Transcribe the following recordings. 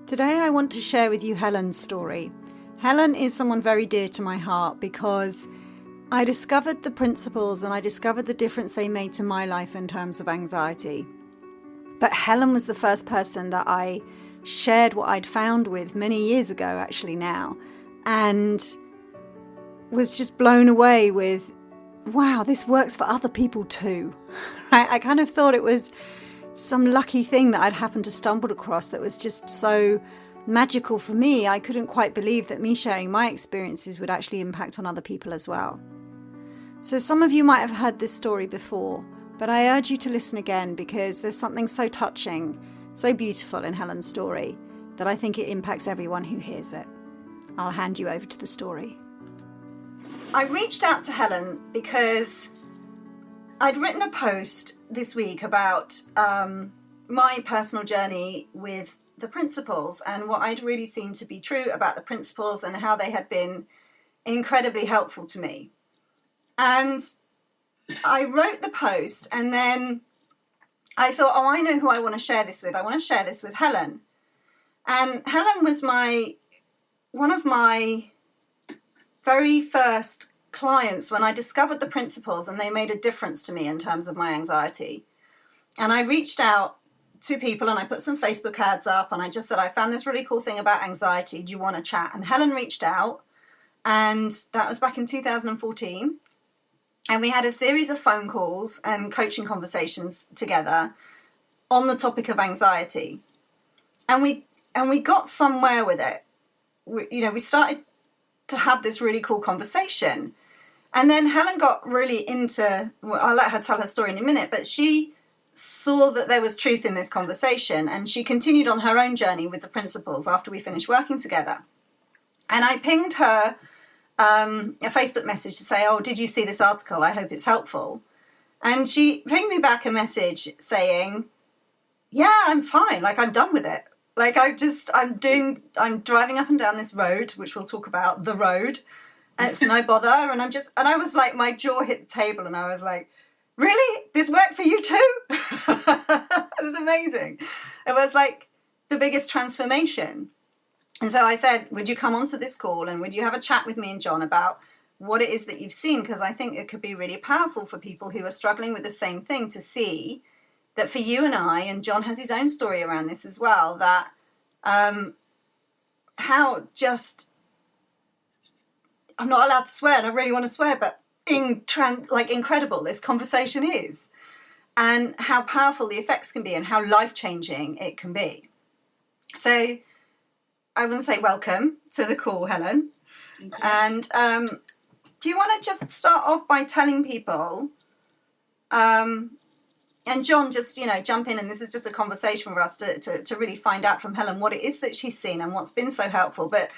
Today I want to share with you Helen's story. Helen is someone very dear to my heart because I discovered the principles and I discovered the difference they made to my life in terms of anxiety. But Helen was the first person that I shared what I'd found with many years ago, actually now, and was just blown away with, wow, this works for other people too. Right? I kind of thought it was some lucky thing that I'd happened to stumble across that was just so magical for me. I couldn't quite believe that me sharing my experiences would actually impact on other people as well. So some of you might have heard this story before, but I urge you to listen again because there's something so touching, so beautiful in Helen's story that I think it impacts everyone who hears it. I'll hand you over to the story. I reached out to Helen because I'd written a post this week about my personal journey with the principles and what I'd really seen to be true about the principles and how they had been incredibly helpful to me. And I wrote the post and then I thought, oh, I know who I want to share this with. I want to share this with Helen. And Helen was one of my very first clients when I discovered the principles and they made a difference to me in terms of my anxiety. And I reached out to people and I put some Facebook ads up and I just said, I found this really cool thing about anxiety. Do you want to chat? And Helen reached out, and that was back in 2014. And we had a series of phone calls and coaching conversations together on the topic of anxiety. And we got somewhere with it. We started to have this really cool conversation. And then Helen got really into, well, I'll let her tell her story in a minute, but she saw that there was truth in this conversation and she continued on her own journey with the principles after we finished working together. And I pinged her a Facebook message to say, oh, did you see this article? I hope it's helpful. And she pinged me back a message saying, yeah, I'm fine. Like, I'm done with it. Like, I'm driving up and down this road, which we'll talk about, the road, and it's no bother. And I was like, my jaw hit the table and I was like, really? This worked for you too? It was amazing. It was like the biggest transformation. And so I said, would you come onto this call and would you have a chat with me and John about what it is that you've seen? Because I think it could be really powerful for people who are struggling with the same thing to see that for you and I, and John has his own story around this as well, that how just, I'm not allowed to swear and I really want to swear, but incredible this conversation is and how powerful the effects can be and how life-changing it can be. So I want to say welcome to the call, Helen. Okay. And do you want to just start off by telling people, and John, just, jump in, and this is just a conversation for us to really find out from Helen what it is that she's seen and what's been so helpful. But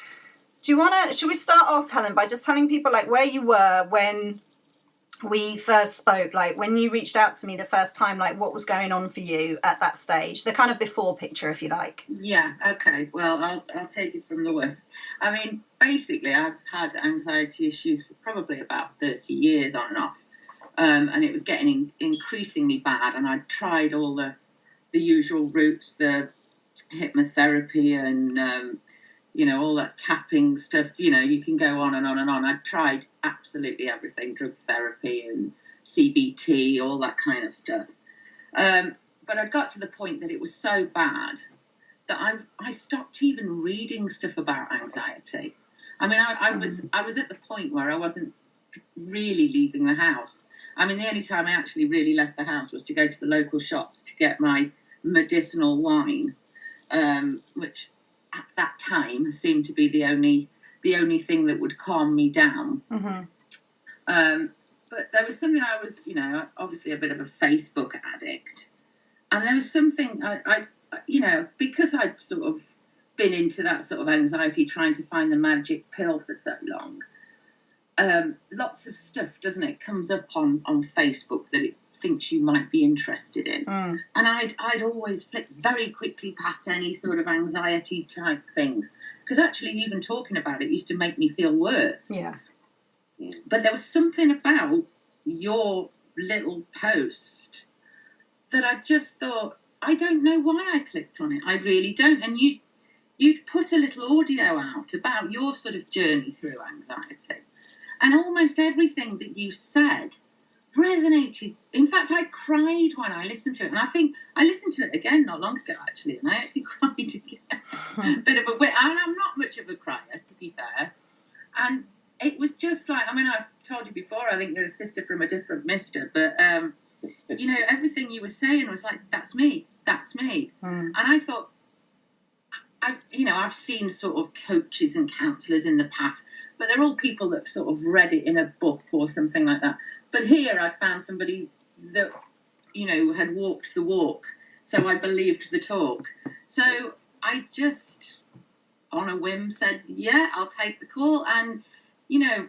should we start off, Helen, by just telling people like where you were when we first spoke, like when you reached out to me the first time, like what was going on for you at that stage, the kind of before picture, if you like. Yeah, okay. Well, I'll take it from the worst. I mean, basically, I've had anxiety issues for probably about 30 years on and off. And it was getting increasingly bad, and I tried all the usual routes, the hypnotherapy and, all that tapping stuff. You can go on and on and on. I tried absolutely everything, drug therapy and CBT, all that kind of stuff. But I got to the point that it was so bad that I stopped even reading stuff about anxiety. I mean, I was at the point where I wasn't really leaving the house. I mean, the only time I actually really left the house was to go to the local shops to get my medicinal wine, which at that time seemed to be the only thing that would calm me down. Mm-hmm. But there was something I was, obviously a bit of a Facebook addict, and there was something I because I'd sort of been into that sort of anxiety, trying to find the magic pill for so long. Lots of stuff, doesn't it, comes up on Facebook that it thinks you might be interested in. And I'd always flick very quickly past any sort of anxiety type things, because actually even talking about it used to make me feel worse. Yeah. But there was something about your little post that I just thought, I don't know why I clicked on it. I really don't. And you you'd put a little audio out about your sort of journey through anxiety. And almost everything that you said resonated. In fact, I cried when I listened to it. And I think I listened to it again not long ago, actually, and I actually cried again. Bit of a wit. And I'm not much of a crier, to be fair. And it was just like, I mean, I've told you before, I think you're a sister from a different mister. But, you know, everything you were saying was like, that's me. That's me. And I thought, I've seen sort of coaches and counsellors in the past, but they're all people that sort of read it in a book or something like that. But here I found somebody that, you know, had walked the walk, so I believed the talk. So I just, on a whim, said, yeah, I'll take the call. And, you know,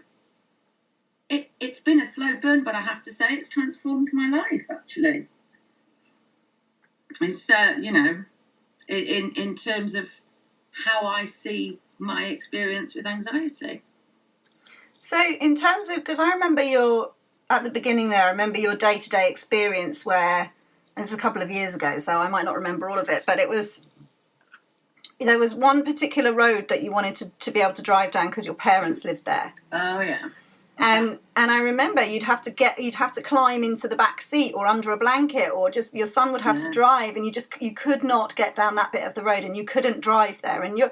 it's been a slow burn, but I have to say it's transformed my life, actually. It's, you know, in terms of how I see my experience with anxiety. So in terms of, because I remember at the beginning there, I remember your day-to-day experience where, and it's a couple of years ago, so I might not remember all of it, but there was one particular road that you wanted to be able to drive down because your parents lived there. Oh, yeah. And I remember you'd have to climb into the back seat or under a blanket, or just your son would have to drive, and you could not get down that bit of the road, and you couldn't drive there. And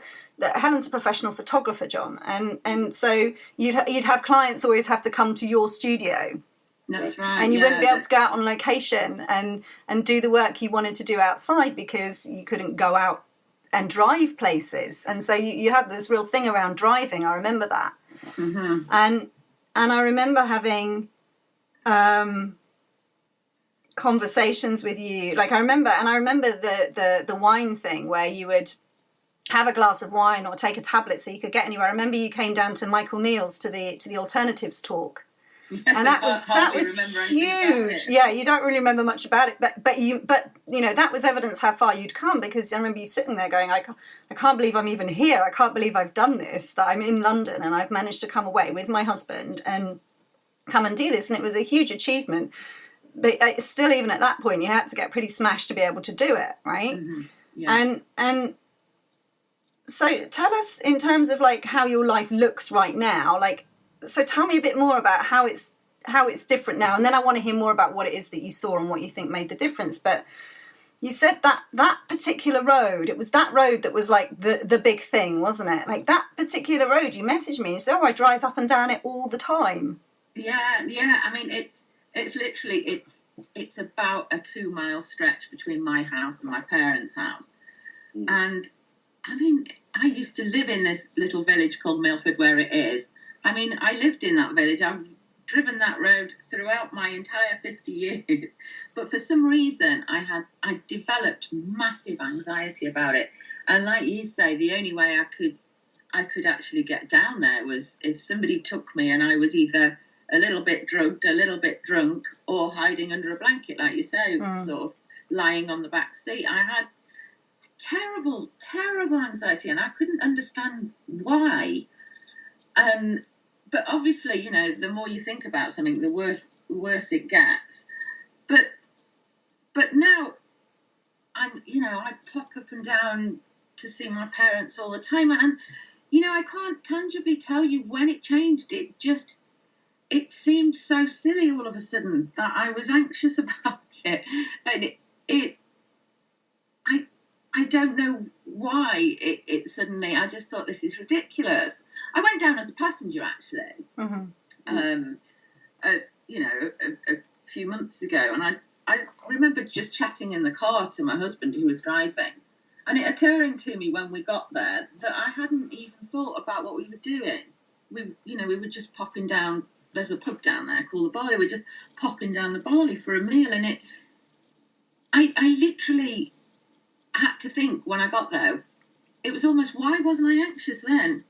Helen's a professional photographer, John, and so you'd have clients always have to come to your studio. That's right. And you wouldn't be able to go out on location and do the work you wanted to do outside because you couldn't go out and drive places. And so you had this real thing around driving. I remember that. Mm-hmm. And I remember having conversations with you. Like I remember the wine thing where you would have a glass of wine or take a tablet so you could get anywhere. I remember you came down to Michael Neal's to the alternatives talk. Yes, and that was huge. Yeah, you don't really remember much about it, but you know that was evidence how far you'd come, because I remember you sitting there going, I can't believe I'm even here. I can't believe I've done this. That I'm in London and I've managed to come away with my husband and come and do this. And it was a huge achievement. But still, even at that point, you had to get pretty smashed to be able to do it, right? Mm-hmm. Yeah. And so tell us in terms of like how your life looks right now, like. So tell me a bit more about how it's different now, and then I want to hear more about what it is that you saw and what you think made the difference. But you said that particular road, it was that road that was like the big thing, wasn't it? Like that particular road, you messaged me and you said, I drive up and down it all the time. Yeah. I mean, it's literally it's about a 2-mile stretch between my house and my parents' house, and I mean, I used to live in this little village called Milford, where it is. I mean, I lived in that village. I've driven that road throughout my entire 50 years. But for some reason, I developed massive anxiety about it. And like you say, the only way I could actually get down there was if somebody took me and I was either a little bit drugged, a little bit drunk, or hiding under a blanket, like you say, sort of lying on the back seat. I had terrible, terrible anxiety, and I couldn't understand why. But obviously, you know, the more you think about something, the worse it gets. But now I pop up and down to see my parents all the time, and you know, I can't tangibly tell you when it changed. It seemed so silly all of a sudden that I was anxious about it, and I don't know why it suddenly, I just thought, this is ridiculous. I went down as a passenger, actually, a few months ago. And I remember just chatting in the car to my husband, who was driving, and it occurring to me when we got there that I hadn't even thought about what we were doing. We were just popping down. There's a pub down there called the Barley. We're just popping down the Barley for a meal. And I literally had to think when I got there, it was almost, why wasn't I anxious then?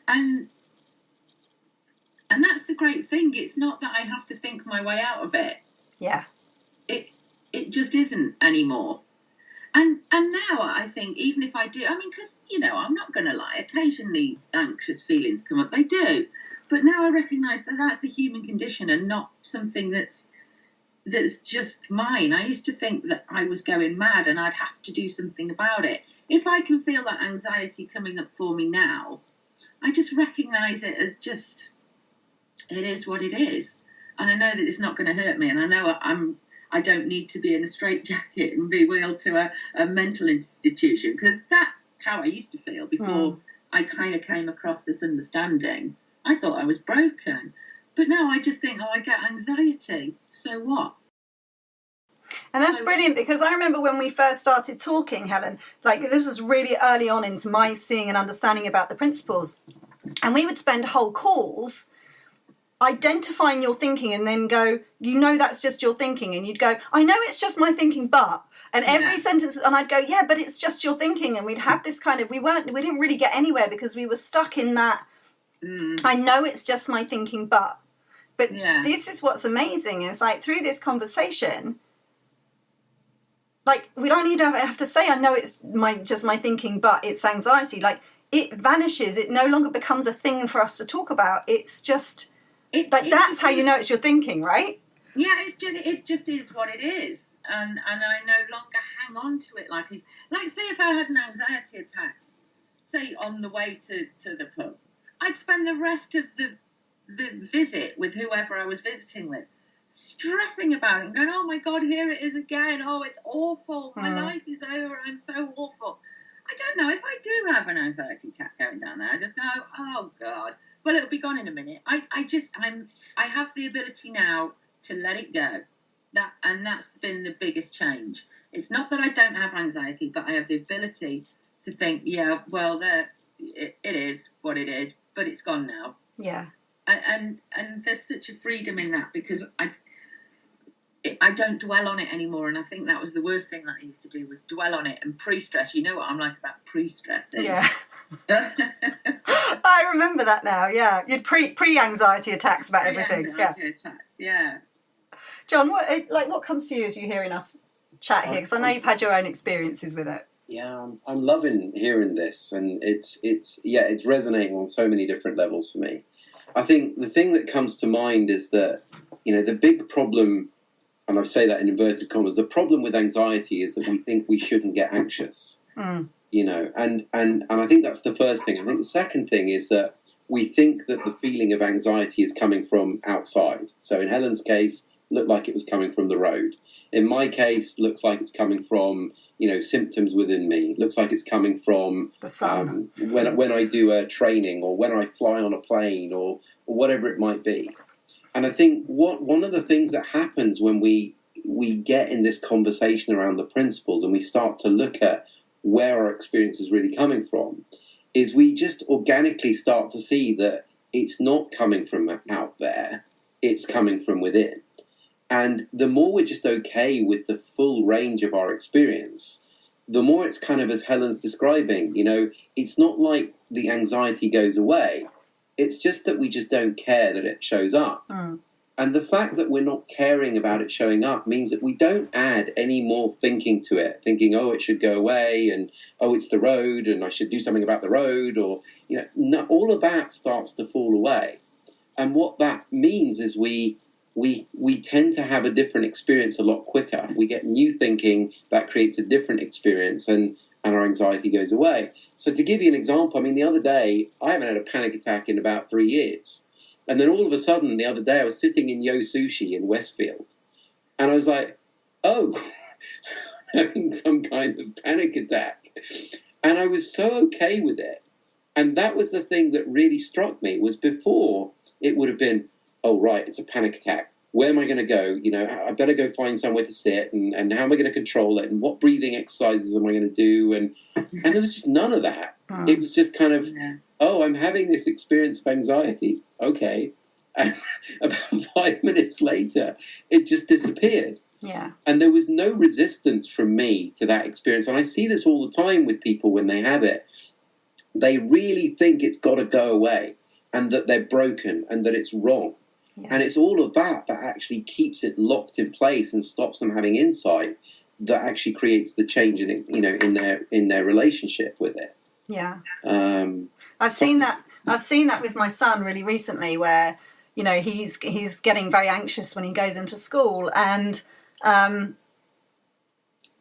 And that's the great thing. It's not that I have to think my way out of it. Yeah. It just isn't anymore. And now I think, even if I do, I mean, because, you know, I'm not going to lie, occasionally anxious feelings come up. They do. But now I recognise that that's a human condition and not something that's that's just mine. I used to think that I was going mad and I'd have to do something about it. If I can feel that anxiety coming up for me now, I just recognise it as just, it is what it is. And I know that it's not going to hurt me. And I know I don't need to be in a straitjacket and be wheeled to a mental institution, because that's how I used to feel before I kind of came across this understanding. I thought I was broken. But now I just think, I get anxiety. So what? And that's brilliant, because I remember when we first started talking, Helen, like this was really early on into my seeing and understanding about the principles. And we would spend whole calls identifying your thinking and then go, that's just your thinking. And you'd go, I know it's just my thinking, but... And every sentence, and I'd go, yeah, but it's just your thinking. And we'd have this kind of, we didn't really get anywhere because we were stuck in that, I know it's just my thinking, but this is what's amazing is like through this conversation, like we don't need to have to say, I know it's just my thinking, but it's anxiety. Like it vanishes. It no longer becomes a thing for us to talk about. It's just, that's how you know it's your thinking, right? Yeah, it just is what it is. And I no longer hang on to it like say if I had an anxiety attack, say on the way to the pub, I'd spend the rest of the visit with whoever I was visiting with, stressing about it and going, oh my God, here it is again. Oh, it's awful. My life is over. I'm so awful. I don't know if I do have an anxiety attack going down there. I just go, oh God. Well, it'll be gone in a minute. I have the ability now to let it go. That's been the biggest change. It's not that I don't have anxiety, but I have the ability to think, yeah, well, it is what it is, but it's gone now. Yeah. And there's such a freedom in that, because I don't dwell on it anymore. And I think that was the worst thing that I used to do, was dwell on it and pre-stress. You know what I'm like about pre-stressing. Yeah. I remember that now. Yeah. You'd pre-anxiety attacks about everything. Pre-anxiety attacks, yeah. John, what comes to you as you're hearing us chat here? Because I know you've had your own experiences with it. Yeah, I'm loving hearing this, and it's resonating on so many different levels for me. I think the thing that comes to mind is that, the big problem, and I say that in inverted commas, the problem with anxiety is that we think we shouldn't get anxious. And I think that's the first thing. I think the second thing is that we think that the feeling of anxiety is coming from outside. So in Helen's case, looked like it was coming from the road. In my case, looks like it's coming from, symptoms within me. Looks like it's coming from the sun. When I do a training, or when I fly on a plane, or whatever it might be. And I think one of the things that happens when we get in this conversation around the principles and we start to look at where our experience is really coming from, is we just organically start to see that it's not coming from out there, it's coming from within. And the more we're just okay with the full range of our experience, the more it's kind of, as Helen's describing, it's not like the anxiety goes away. It's just that we just don't care that it shows up. And the fact that we're not caring about it showing up means that we don't add any more thinking to it, thinking, oh, it should go away, and, oh, it's the road, and I should do something about the road, or, all of that starts to fall away. And what that means is we tend to have a different experience a lot quicker. We get new thinking that creates a different experience, and our anxiety goes away. So to give you an example, the other day, I haven't had a panic attack in about 3 years. And then all of a sudden, the other day, I was sitting in Yo Sushi in Westfield. And I was like, oh, I'm having some kind of panic attack. And I was so okay with it. And that was the thing that really struck me, was before it would have been, oh, right, it's a panic attack. Where am I going to go? I better go find somewhere to sit, and how am I going to control it? And what breathing exercises am I going to do? And there was just none of that. It was just kind of, oh, I'm having this experience of anxiety. Okay. And about 5 minutes later, it just disappeared. Yeah. And there was no resistance from me to that experience. And I see this all the time with people when they have it. They really think it's got to go away, and that they're broken, and that it's wrong. Yeah. And it's all of that actually keeps it locked in place and stops them having insight that actually creates the change in their relationship with it. Yeah. I've seen that with my son really recently, where you know, he's getting very anxious when he goes into school, and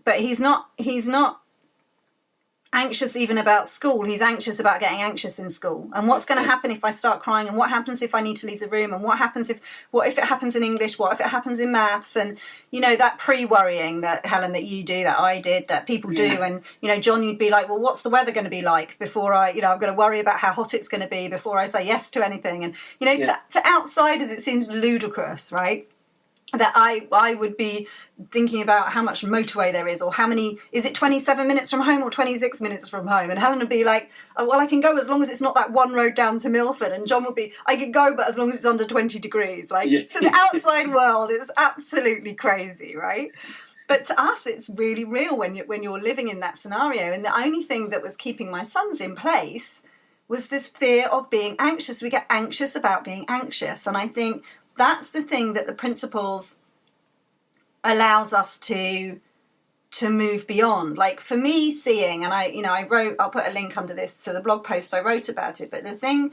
but he's not anxious even about school. He's anxious about getting anxious in school, and what's going to happen if I start crying, and what happens if I need to leave the room, and what if it happens in English, what if it happens in maths, and you know, that pre-worrying that Helen, that you do, that I did, that people do. And you know, John, you'd be like, well, what's the weather going to be like before I've got to worry about how hot it's going to be before I say yes to anything. And you know, to outsiders it seems ludicrous, right, that I would be thinking about how much motorway there is, or how many, is it 27 minutes from home or 26 minutes from home? And Helen would be like, oh, well, I can go as long as it's not that one road down to Milford. And John would be, I can go, but as long as it's under 20 degrees. Like, to the outside world, it's absolutely crazy, right? But to us, it's really real when you're living in that scenario. And the only thing that was keeping my sons in place was this fear of being anxious. We get anxious about being anxious. And I think that's the thing that the principles allows us to move beyond. Like for me, seeing, and I'll put a link under this to the blog post I wrote about it, but the thing,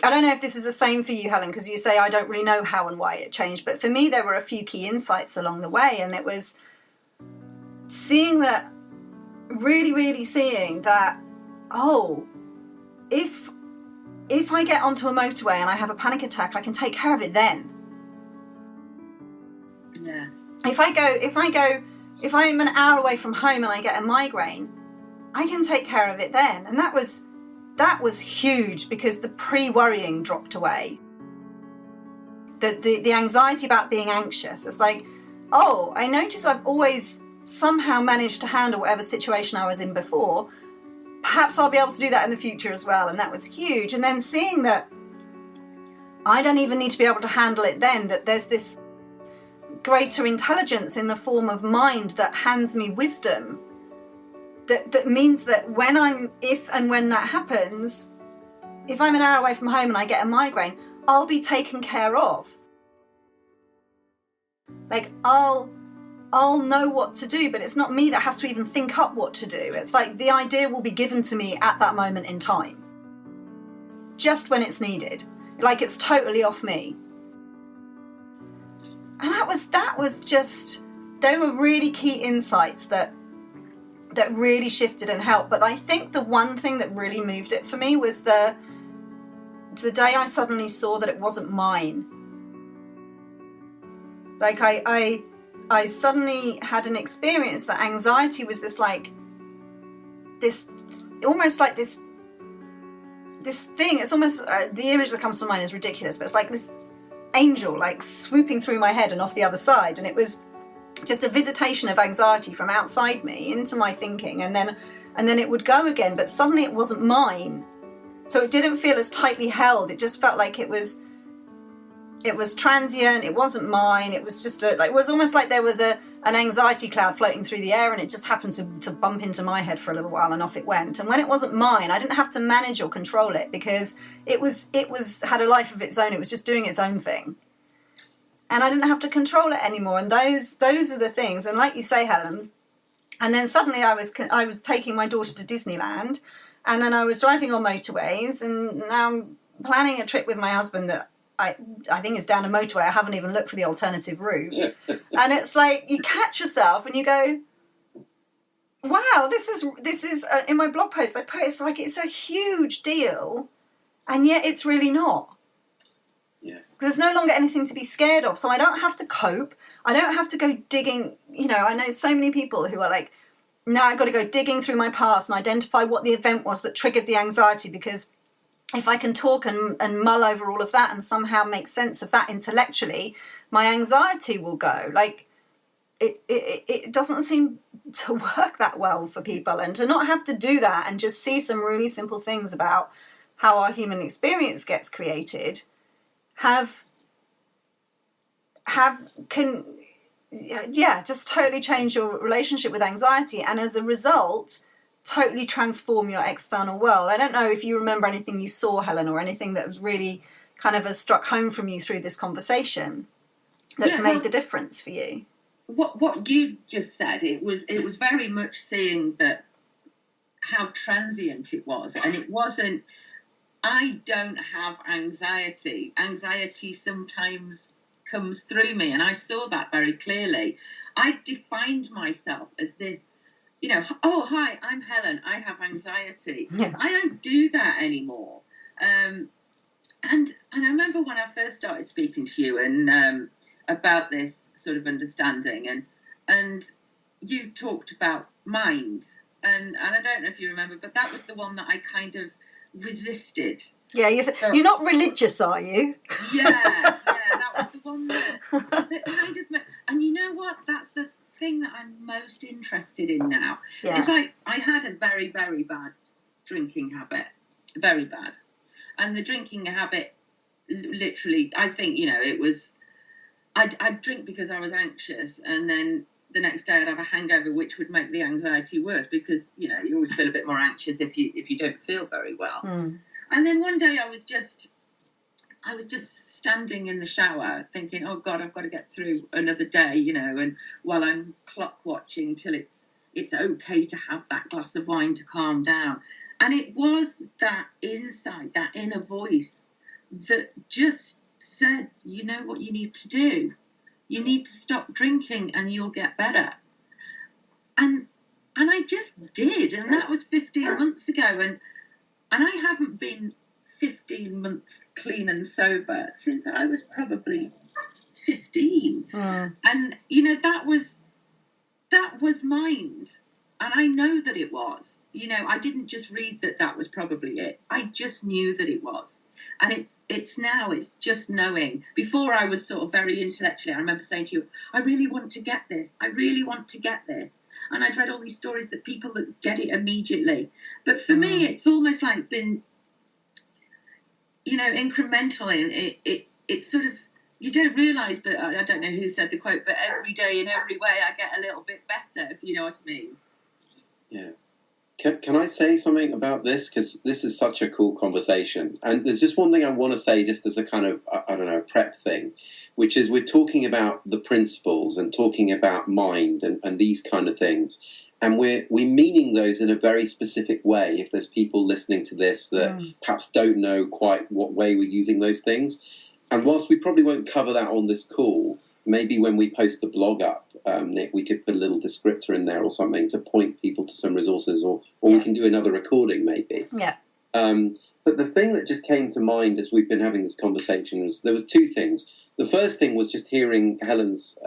I don't know if this is the same for you, Helen, because you say I don't really know how and why it changed, but for me there were a few key insights along the way, and it was seeing that, really seeing that, oh, if I get onto a motorway and I have a panic attack, I can take care of it then. Yeah. If I'm an hour away from home and I get a migraine, I can take care of it then. And that was huge, because the pre-worrying dropped away. The anxiety about being anxious. It's like, oh, I notice I've always somehow managed to handle whatever situation I was in before. Perhaps I'll be able to do that in the future as well. And that was huge. And then seeing that I don't even need to be able to handle it then, that there's this greater intelligence in the form of mind that hands me wisdom, that means that if and when that happens, if I'm an hour away from home and I get a migraine, I'll be taken care of. Like, I'll know what to do, but it's not me that has to even think up what to do. It's like the idea will be given to me at that moment in time, just when it's needed. Like, it's totally off me. And that was just, they were really key insights that really shifted and helped. But I think the one thing that really moved it for me was the day I suddenly saw that it wasn't mine. Like, I suddenly had an experience that anxiety was this almost like this thing. It's almost, the image that comes to mind is ridiculous, but it's like this angel like swooping through my head and off the other side, and it was just a visitation of anxiety from outside me into my thinking, and then it would go again, but suddenly it wasn't mine. So it didn't feel as tightly held. It just felt like it was transient. It wasn't mine. It was just it was almost like there was an anxiety cloud floating through the air, and it just happened to bump into my head for a little while, and off it went. And when it wasn't mine, I didn't have to manage or control it, because it had a life of its own. It was just doing its own thing, and I didn't have to control it anymore. And those are the things. And like you say, Helen, and then suddenly I was taking my daughter to Disneyland, and then I was driving on motorways, and now I'm planning a trip with my husband that I think is down a motorway. I haven't even looked for the alternative route. And it's like, you catch yourself and you go, wow, this is in my blog post I put, it's like, it's a huge deal, and yet it's really not. Yeah. There's no longer anything to be scared of. So I don't have to cope. I don't have to go digging. You know, I know so many people who are like, now I've got to go digging through my past and identify what the event was that triggered the anxiety, because if I can talk and mull over all of that and somehow make sense of that intellectually, my anxiety will go. Like, it doesn't seem to work that well for people. And to not have to do that and just see some really simple things about how our human experience gets created just totally change your relationship with anxiety, and as a result totally transform your external world. I don't know if you remember anything you saw, Helen, or anything that was really kind of has struck home from you through this conversation that's made the difference for you. What you just said, it was very much seeing that how transient it was, and it wasn't I don't have anxiety. Anxiety sometimes comes through me, and I saw that very clearly. I defined myself as this, oh, hi, I'm Helen, I have anxiety. Yeah. I don't do that anymore. And I remember when I first started speaking to you and about this sort of understanding, and you talked about mind, and I don't know if you remember, but that was the one that I kind of resisted. Yeah, you're not religious, are you? Yeah, that was the one that kind of, and you know what? That's the thing that I'm most interested in now. Yeah. It's like I had a very, very bad drinking habit, very bad. And the drinking habit, literally, I think, it was, I'd drink because I was anxious, and then the next day I'd have a hangover, which would make the anxiety worse because, you always feel a bit more anxious if you don't feel very well. Mm. And then one day I was just standing in the shower thinking, oh God, I've got to get through another day, and while I'm clock watching till it's okay to have that glass of wine to calm down. And it was that insight, that inner voice that just said, you know what you need to do? You need to stop drinking and you'll get better. And I just did. And that was 15 months ago. And I haven't been 15 months clean and sober since I was probably 15. Mm. And, that was mind. And I know that it was. I didn't just read that was probably it. I just knew that it was. And it's just knowing. Before I was sort of very intellectually, I remember saying to you, I really want to get this. I really want to get this. And I'd read all these stories that people that get it immediately. But for me, it's almost like been, incrementally. And it sort of, you don't realise, but I don't know who said the quote, but every day in every way I get a little bit better, if you know what I mean. Yeah. Can I say something about this? Because this is such a cool conversation. And there's just one thing I want to say just as a kind of, prep thing, which is we're talking about the principles and talking about mind and these kind of things. And we're meaning those in a very specific way. If there's people listening to this that perhaps don't know quite what way we're using those things. And whilst we probably won't cover that on this call, maybe when we post the blog up, Nick, we could put a little descriptor in there or something to point people to some resources, or we can do another recording maybe. Yeah. But the thing that just came to mind as we've been having this conversation was there was two things. The first thing was just hearing Helen's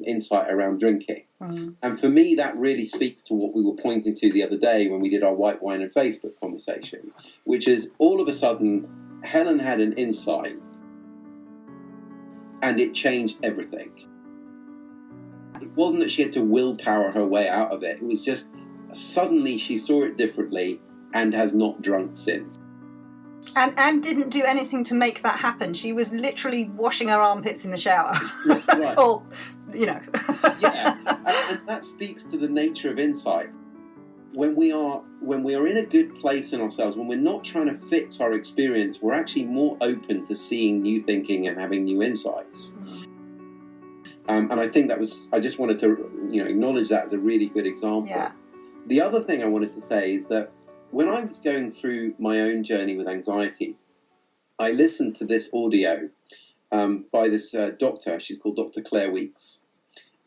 insight around drinking. Mm. And for me, that really speaks to what we were pointing to the other day when we did our White Wine and Facebook conversation, which is all of a sudden, Helen had an insight and it changed everything. It wasn't that she had to willpower her way out of it. It was just suddenly she saw it differently and has not drunk since. And didn't do anything to make that happen. She was literally washing her armpits in the shower. Right. Or, Yeah, and that speaks to the nature of insight. When we are in a good place in ourselves, when we're not trying to fix our experience, we're actually more open to seeing new thinking and having new insights. And I think I just wanted to, acknowledge that as a really good example. Yeah. The other thing I wanted to say is that when I was going through my own journey with anxiety, I listened to this audio by this doctor. She's called Dr. Claire Weeks.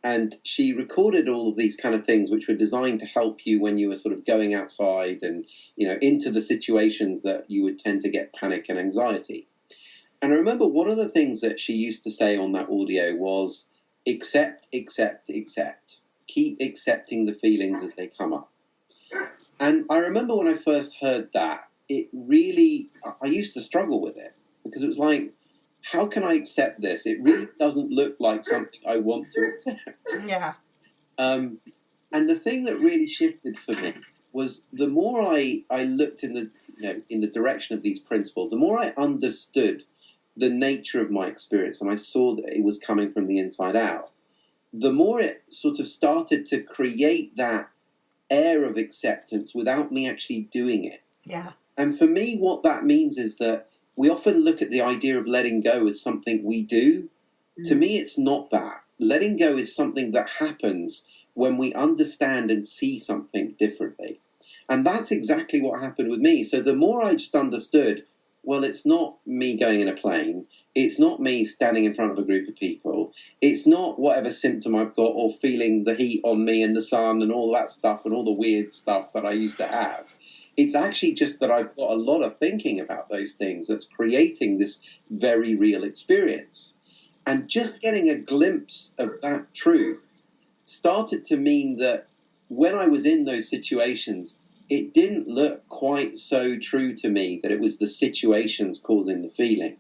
And she recorded all of these kind of things which were designed to help you when you were sort of going outside and, into the situations that you would tend to get panic and anxiety. And I remember one of the things that she used to say on that audio was, accept, accept, accept. Keep accepting the feelings as they come up. And I remember when I first heard that, it really, I used to struggle with it because it was like, how can I accept this? It really doesn't look like something I want to accept. Yeah. And the thing that really shifted for me was the more I looked in the direction of these principles, the more I understood the nature of my experience and I saw that it was coming from the inside out, the more it sort of started to create that air of acceptance without me actually doing it. Yeah. And for me, what that means is that we often look at the idea of letting go as something we do. To me, it's not that. Letting go is something that happens when we understand and see something differently. And that's exactly what happened with me. So the more I just understood, well, it's not me going in a plane. It's not me standing in front of a group of people. It's not whatever symptom I've got or feeling the heat on me and the sun and all that stuff and all the weird stuff that I used to have. It's actually just that I've got a lot of thinking about those things that's creating this very real experience. And just getting a glimpse of that truth started to mean that when I was in those situations, it didn't look quite so true to me that it was the situations causing the feeling.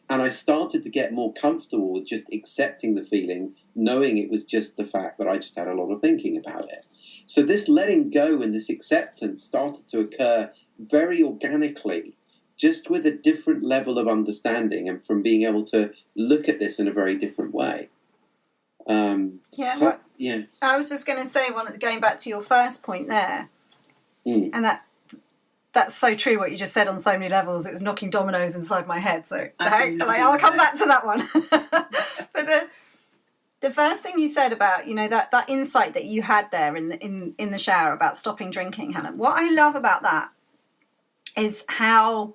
And I started to get more comfortable with just accepting the feeling, knowing it was just the fact that I just had a lot of thinking about it. So this letting go and this acceptance started to occur very organically, just with a different level of understanding and from being able to look at this in a very different way. Yeah. I was just going to say, going back to your first point there, and that's so true what you just said on so many levels. It was knocking dominoes inside my head. So I'll come back to that one. But the first thing you said about, that insight that you had there in the shower about stopping drinking, Helen. What I love about that is how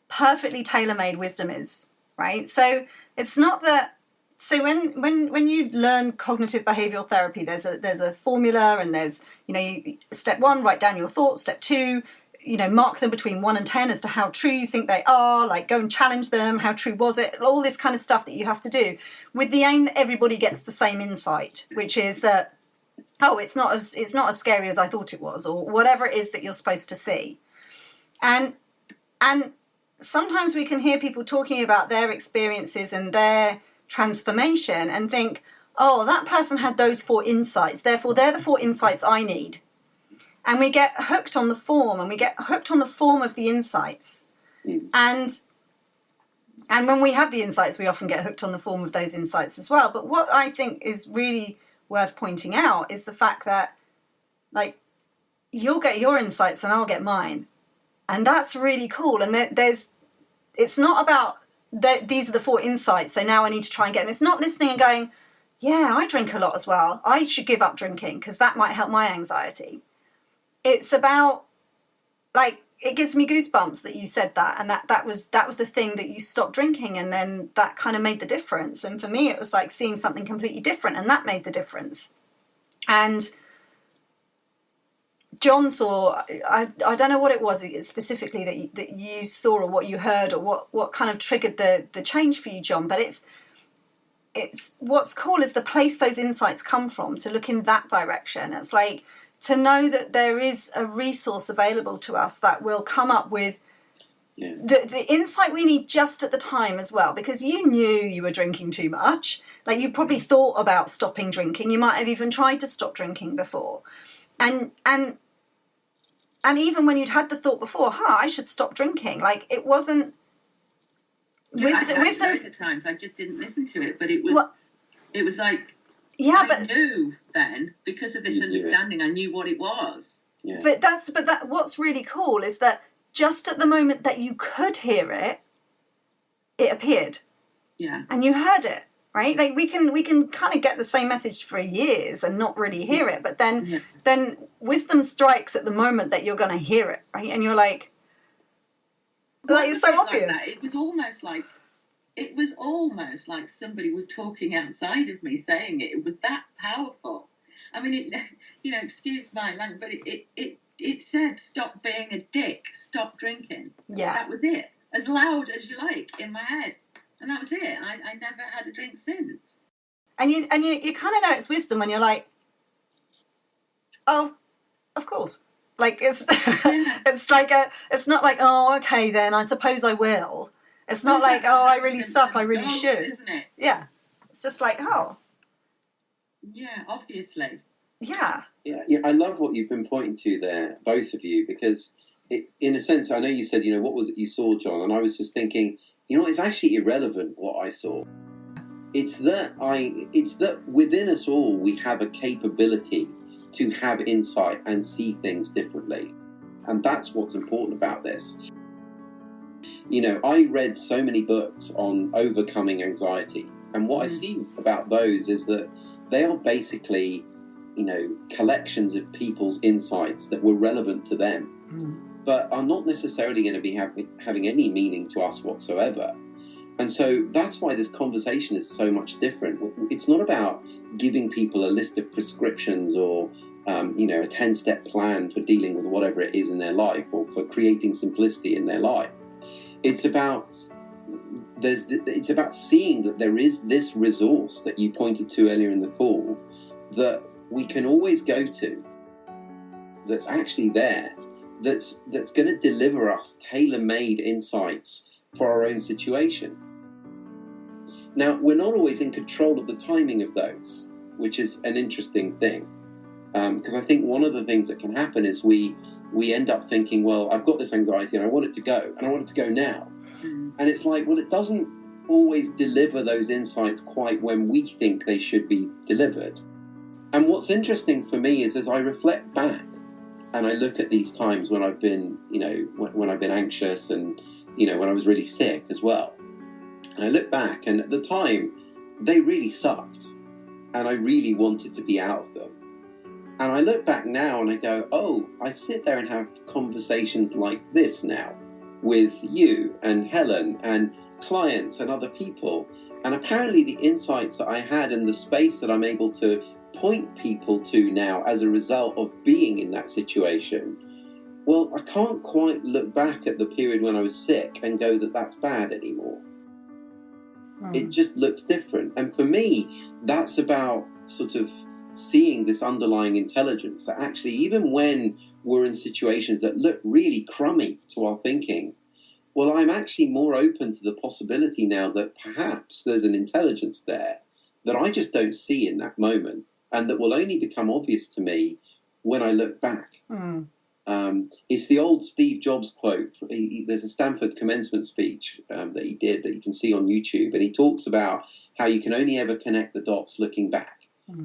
perfectly tailor-made wisdom is, right? So it's not that. So when you learn cognitive behavioral therapy, there's a formula, and there's step 1, write down your thoughts. Step 2, mark them between 1 and 10 as to how true you think they are. Like, go and challenge them. How true was it? All this kind of stuff that you have to do with the aim that everybody gets the same insight, which is that, oh, it's not as scary as I thought it was, or whatever it is that you're supposed to see. And sometimes we can hear people talking about their experiences and their transformation and think, oh, that person had those 4 insights, therefore they're the 4 insights I need. And we get hooked on the form, and we get hooked on the form of the insights. And when we have the insights, we often get hooked on the form of those insights as well. But what I think is really worth pointing out is the fact that, like, you'll get your insights and I'll get mine. And that's really cool. And it's not about these are the 4 insights, so now I need to try and get them. It's not listening and going, yeah, I drink a lot as well. I should give up drinking because that might help my anxiety. It's about, like, it gives me goosebumps that you said that, and that was the thing, that you stopped drinking, and then that kind of made the difference. And for me, it was like seeing something completely different, and that made the difference. And John saw, I don't know what it was specifically that you saw, or what you heard, or what kind of triggered the change for you, John. But it's what's cool is the place those insights come from, to look in that direction. It's like to know that there is a resource available to us that will come up with the insight we need just at the time as well, because you knew you were drinking too much. Like, you probably thought about stopping drinking. You might have even tried to stop drinking before. And even when you'd had the thought before, I should stop drinking. Like, it wasn't wisdom. Loads of times I just didn't listen to it, but it was like, I knew then, because of this understanding, I knew what it was. Yeah. But what's really cool is that just at the moment that you could hear it, it appeared. Yeah. And you heard it. Right? Like, we can kind of get the same message for years and not really hear it, but then wisdom strikes at the moment that you're going to hear it, right? And you're like it's so obvious. Like that. It was almost like somebody was talking outside of me saying it. It was that powerful. I mean, excuse my language, but it said, stop being a dick, stop drinking. Yeah. That was it. As loud as you like in my head. And that was it. I never had a drink since. And you kind of know it's wisdom when you're like, oh, of course. Like, it's it's not like, oh, okay then, I suppose I will. It's not like, oh, I really suck, I really should. Isn't it? Yeah. It's just like, oh. Yeah, obviously. Yeah. Yeah, I love what you've been pointing to there, both of you, because in a sense, I know you said, what was it you saw, John? And I was just thinking, it's actually irrelevant what I saw. It's that within us all we have a capability to have insight and see things differently. And that's what's important about this. I read so many books on overcoming anxiety. And what I see about those is that they are basically, collections of people's insights that were relevant to them. but are not necessarily going to be having any meaning to us whatsoever. And so that's why this conversation is so much different. It's not about giving people a list of prescriptions or a 10-step plan for dealing with whatever it is in their life, or for creating simplicity in their life. It's about seeing that there is this resource that you pointed to earlier in the call that we can always go to, that's actually there, that's going to deliver us tailor-made insights for our own situation. Now, we're not always in control of the timing of those, which is an interesting thing. Because I think one of the things that can happen is we end up thinking, well, I've got this anxiety and I want it to go, and I want it to go now. And it's like, well, it doesn't always deliver those insights quite when we think they should be delivered. And what's interesting for me is, as I reflect back and I look at these times when I've been, when I've been anxious, and, when I was really sick as well. And I look back, and at the time, they really sucked. And I really wanted to be out of them. And I look back now and I go, oh, I sit there and have conversations like this now with you and Helen and clients and other people. And apparently the insights that I had and the space that I'm able to point people to now as a result of being in that situation, well, I can't quite look back at the period when I was sick and go that that's bad anymore. It just looks different. And for me, that's about sort of seeing this underlying intelligence that actually, even when we're in situations that look really crummy to our thinking, well, I'm actually more open to the possibility now that perhaps there's an intelligence there that I just don't see in that moment, and that will only become obvious to me when I look back. It's the old Steve Jobs quote. There's a Stanford commencement speech that he did that you can see on YouTube, and he talks about how you can only ever connect the dots looking back.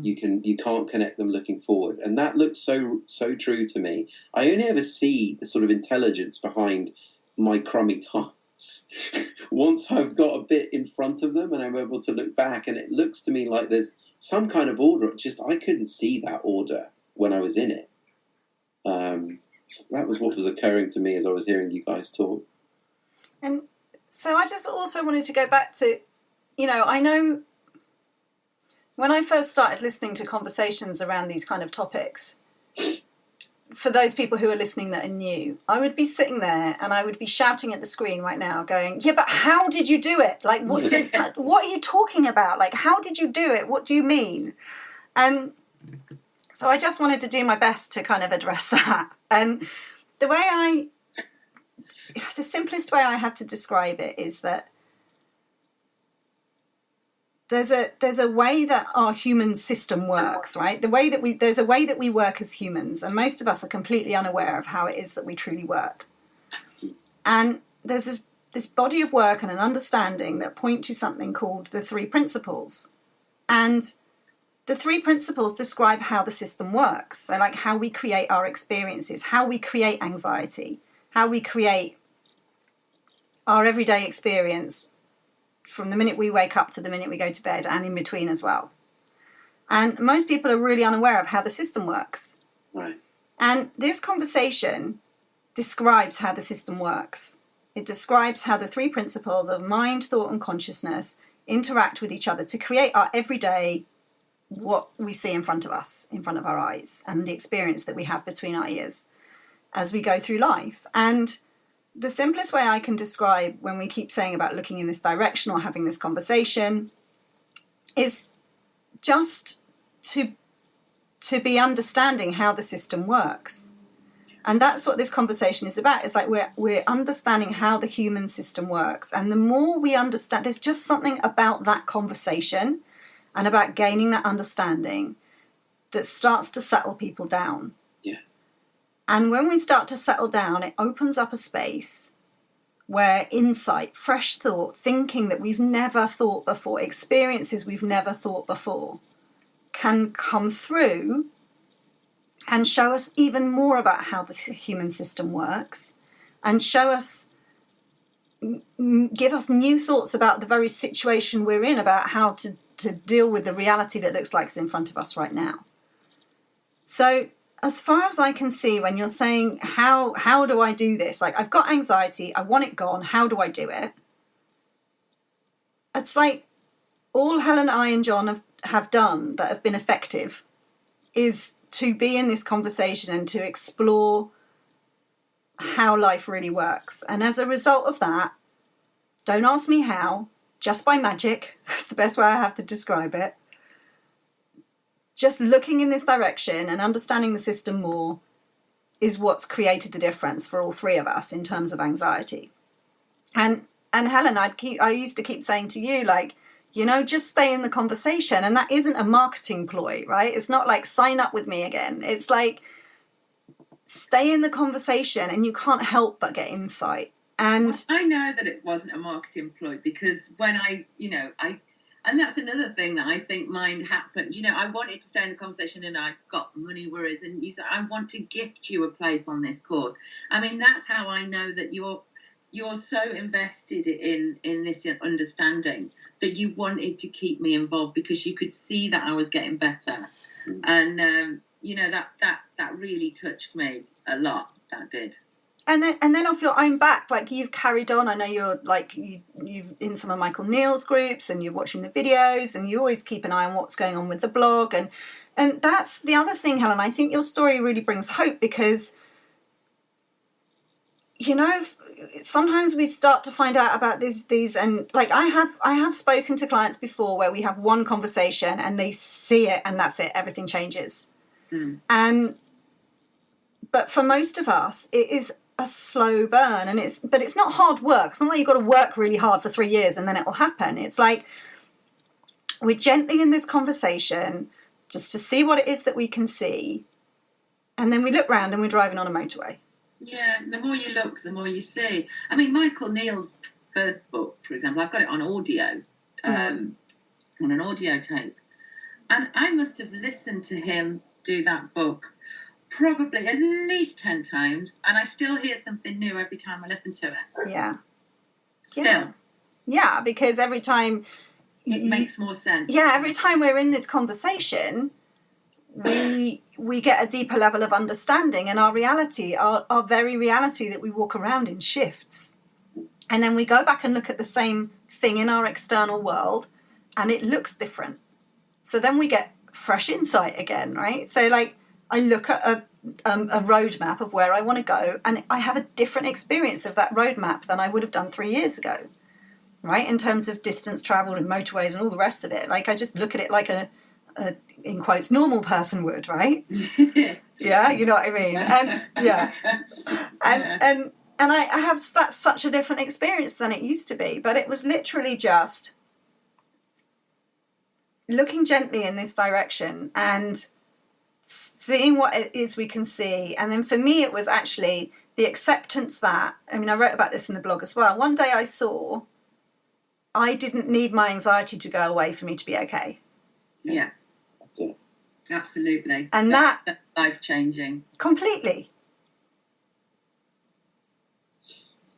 You can't connect them looking forward, and that looks so true to me. I only ever see the sort of intelligence behind my crummy times once I've got a bit in front of them, and I'm able to look back, and it looks to me like there's some kind of order. Just I couldn't see that order when I was in it. That was what was occurring to me as I was hearing you guys talk. And so I just also wanted to go back to, I know when I first started listening to conversations around these kind of topics, for those people who are listening that are new, I would be sitting there and I would be shouting at the screen right now going, yeah, but how did you do it? Like, what are you talking about? Like, how did you do it? What do you mean? And so I just wanted to do my best to kind of address that. And the simplest way I have to describe it is that there's a way that our human system works, right? There's a way that we work as humans, and most of us are completely unaware of how it is that we truly work. And there's this body of work and an understanding that point to something called the 3 principles. And the 3 principles describe how the system works. So like how we create our experiences, how we create anxiety, how we create our everyday experience from the minute we wake up to the minute we go to bed, and in between as well. And most people are really unaware of how the system works. Right. And this conversation describes how the system works. It describes how the 3 principles of mind, thought, and consciousness interact with each other to create our everyday, what we see in front of us, in front of our eyes, and the experience that we have between our ears as we go through life. And the simplest way I can describe when we keep saying about looking in this direction or having this conversation is just to be understanding how the system works. And that's what this conversation is about. It's like we're understanding how the human system works. And the more we understand, there's just something about that conversation and about gaining that understanding that starts to settle people down. Yeah. And when we start to settle down, it opens up a space where insight, fresh thought, thinking that we've never thought before, experiences we've never thought before, can come through and show us even more about how the human system works, and show us, give us new thoughts about the very situation we're in, about how to deal with the reality that looks like it's in front of us right now. So as far as I can see, when you're saying, how do I do this? Like, I've got anxiety, I want it gone, how do I do it? It's like all Helen, I and John have done that have been effective is to be in this conversation and to explore how life really works. And as a result of that, don't ask me how, just by magic, that's the best way I have to describe it. Just looking in this direction and understanding the system more is what's created the difference for all three of us in terms of anxiety. And Helen, I used to keep saying to you, like, you know, just stay in the conversation. And that isn't a marketing ploy, right? It's not like sign up with me again. It's like stay in the conversation and you can't help but get insight. And I know that it wasn't a marketing ploy because when and that's another thing that I think mine happened. You know, I wanted to stay in the conversation and I got money worries. And you said, I want to gift you a place on this course. I mean, that's how I know that you're so invested in this understanding that you wanted to keep me involved because you could see that I was getting better. And, you know, that really touched me a lot. That did. And then off your own back, like you've carried on. I know you're like you've in some of Michael Neal's groups and you're watching the videos and you always keep an eye on what's going on with the blog. And that's the other thing, Helen. I think your story really brings hope because, you know, sometimes we start to find out about these and like I have spoken to clients before where we have one conversation and they see it and that's it. Everything changes. But for most of us, it is a slow burn and it's not hard work. It's not like you've got to work really hard for 3 years and then it will happen. It's like we're gently in this conversation just to see what it is that we can see. And then we look round and we're driving on a motorway. Yeah, the more you look, the more you see. I mean, Michael Neal's first book, for example, I've got it on audio, on an audio tape. And I must have listened to him do that book probably at least 10 times, and I still hear something new every time I listen to it. Yeah. Still. Yeah, because every time... It makes more sense. Yeah, every time we're in this conversation, we get a deeper level of understanding, and our reality, our very reality that we walk around in shifts. And then we go back and look at the same thing in our external world, and it looks different. So then we get fresh insight again, right? So like, I look at a roadmap of where I want to go and I have a different experience of that roadmap than I would have done 3 years ago, right? In terms of distance travelled and motorways and all the rest of it. Like I just look at it like a in quotes, normal person would, right? Yeah, you know what I mean? And yeah. And I have that's such a different experience than it used to be. But it was literally just looking gently in this direction and seeing what it is we can see. And then for me, it was actually the acceptance that, I mean, I wrote about this in the blog as well. One day I saw I didn't need my anxiety to go away for me to be okay. Yeah. That's it. Absolutely. And that's life-changing. Completely.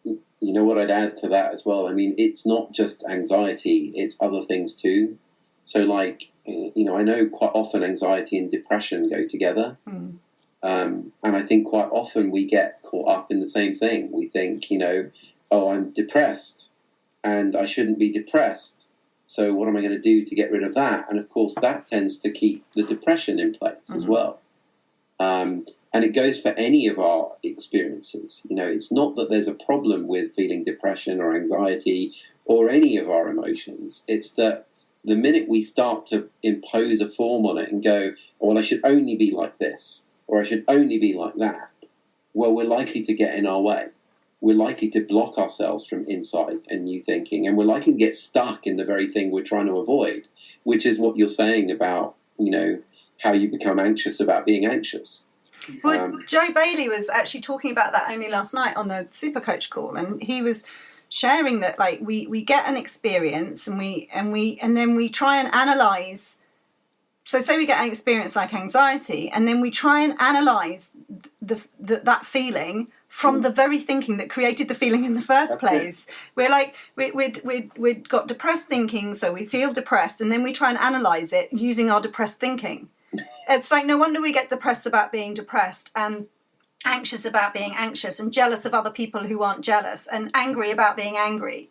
You know what I'd add to that as well? I mean, it's not just anxiety, it's other things too. So like, you know, I know quite often anxiety and depression go together. And I think quite often we get caught up in the same thing. We think, you know, oh, I'm depressed and I shouldn't be depressed. So what am I going to do to get rid of that? And of course, that tends to keep the depression in place as well. And it goes for any of our experiences. You know, it's not that there's a problem with feeling depression or anxiety or any of our emotions. It's that the minute we start to impose a form on it and go, oh, well, I should only be like this, or I should only be like that, well, we're likely to get in our way. We're likely to block ourselves from insight and new thinking, and we're likely to get stuck in the very thing we're trying to avoid, which is what you're saying about, you know, how you become anxious about being anxious. Well, Joe Bailey was actually talking about that only last night on the Super Coach call, and he was sharing that like we get an experience and then we try and analyze. So say we get an experience like anxiety, and then we try and analyze that feeling from the very thinking that created the feeling in the first place. We're like we'd got depressed thinking, so we feel depressed, and then we try and analyze it using our depressed thinking. It's like, no wonder we get depressed about being depressed, and anxious about being anxious, and jealous of other people who aren't jealous, and angry about being angry.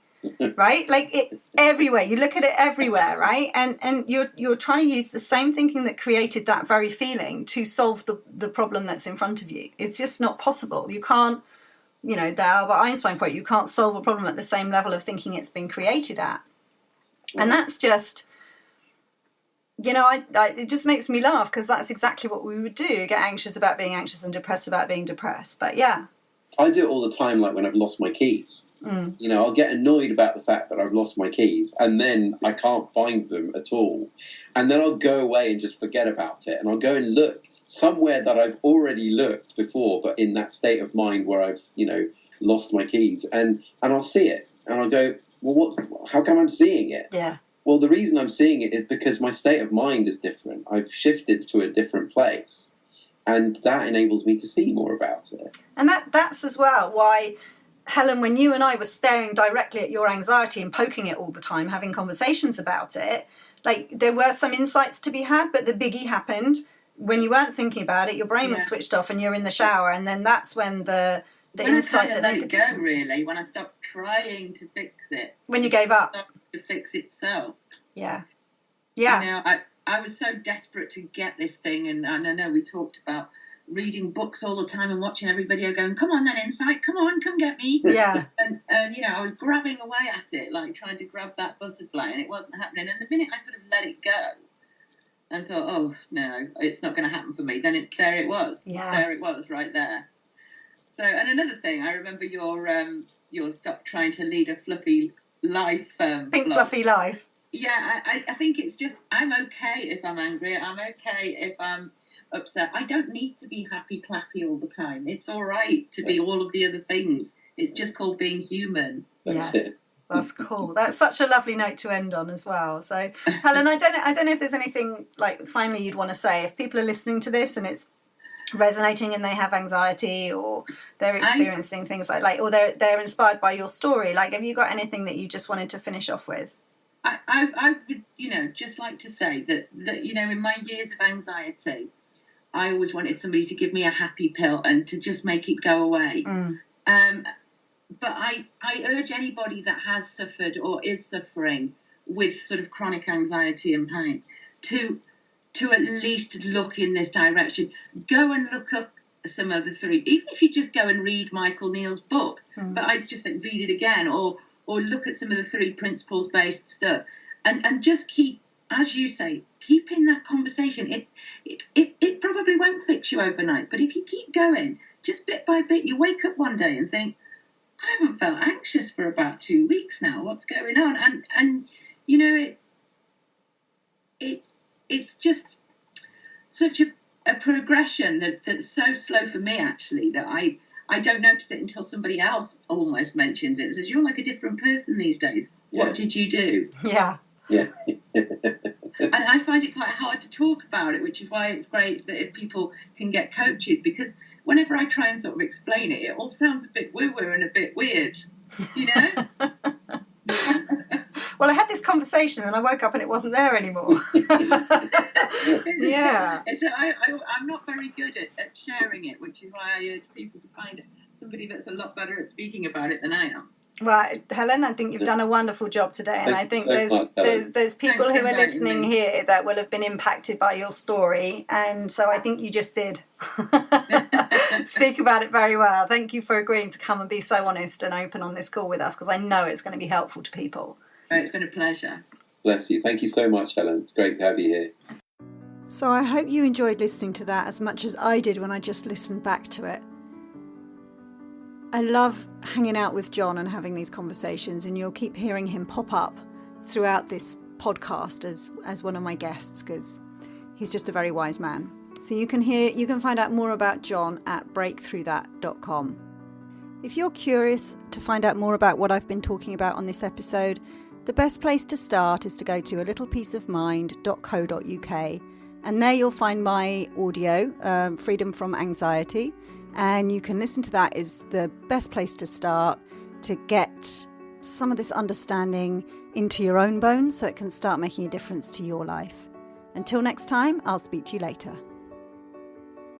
Right? Like, it everywhere. You look at it everywhere, right? And you're trying to use the same thinking that created that very feeling to solve the problem that's in front of you. It's just not possible. You can't, the Albert Einstein quote, you can't solve a problem at the same level of thinking it's been created at. And that's just, it just makes me laugh, because that's exactly what we would do, get anxious about being anxious and depressed about being depressed. But yeah. I do it all the time, like when I've lost my keys. I'll get annoyed about the fact that I've lost my keys, and then I can't find them at all. And then I'll go away and just forget about it. And I'll go and look somewhere that I've already looked before, but in that state of mind where I've, lost my keys. And I'll see it. And I'll go, well, how come I'm seeing it? Yeah. Well, the reason I'm seeing it is because my state of mind is different. I've shifted to a different place. And that enables me to see more about it. And that's as well why, Helen, when you and I were staring directly at your anxiety and poking it all the time, having conversations about it, like, there were some insights to be had, but the biggie happened when you weren't thinking about it. Your brain was switched off and you're in the shower, and then that's when the insight that made the difference. Really, when I stopped trying to fix it. When you gave up. To fix itself. Yeah. Yeah. I was so desperate to get this thing, and I know we talked about reading books all the time and watching every video going, come on then, Insight, come on, come get me. Yeah. And I was grabbing away at it, like trying to grab that butterfly, and it wasn't happening. And the minute I sort of let it go and thought, oh, no, it's not going to happen for me, then there it was. Yeah. There it was, right there. So, and another thing, I remember your stop trying to lead a fluffy life. Pink blog. fluffy life. Yeah, I think it's just, I'm okay if I'm angry. I'm okay if I'm upset. I don't need to be happy, clappy all the time. It's all right to be all of the other things. It's just called being human. That's it. That's cool. That's such a lovely note to end on as well. So, Helen, I don't know if there's anything, like, finally you'd want to say. If people are listening to this and it's resonating and they have anxiety, or they're experiencing things like or they're inspired by your story, like, have you got anything that you just wanted to finish off with? I would, just like to say that, in my years of anxiety, I always wanted somebody to give me a happy pill and to just make it go away. But I urge anybody that has suffered or is suffering with sort of chronic anxiety and pain to at least look in this direction. Go and look up some of the three, even if you just go and read Michael Neal's book, but I just read it again, or look at some of the 3 principles-based stuff, and just keep, as you say, keep in that conversation. It probably won't fix you overnight, but if you keep going, just bit by bit, you wake up one day and think, I haven't felt anxious for about 2 weeks now. What's going on? And it's just such a progression that's so slow for me, actually, that I don't notice it until somebody else almost mentions it and says, you're like a different person these days. What did you do? Yeah. Yeah. And I find it quite hard to talk about it, which is why it's great that if people can get coaches, because whenever I try and sort of explain it, it all sounds a bit woo-woo and a bit weird, Well, I had this conversation and I woke up and it wasn't there anymore. Yeah. So I'm not very good at sharing it, which is why I urge people to find somebody that's a lot better at speaking about it than I am. Well, Helen, I think you've done a wonderful job today, and I think there's people who are listening here that will have been impacted by your story, and so I think you just did speak about it very well. Thank you for agreeing to come and be so honest and open on this call with us, because I know it's going to be helpful to people. Oh, it's been a pleasure. Bless you. Thank you so much, Helen. It's great to have you here. So I hope you enjoyed listening to that as much as I did when I just listened back to it. I love hanging out with John and having these conversations, and you'll keep hearing him pop up throughout this podcast as one of my guests, because he's just a very wise man. So you can find out more about John at breakthroughthat.com. If you're curious to find out more about what I've been talking about on this episode, the best place to start is to go to alittlepeaceofmind.co.uk, and there you'll find my audio, Freedom from Anxiety. And you can listen to that. Is the best place to start to get some of this understanding into your own bones, so it can start making a difference to your life. Until next time, I'll speak to you later.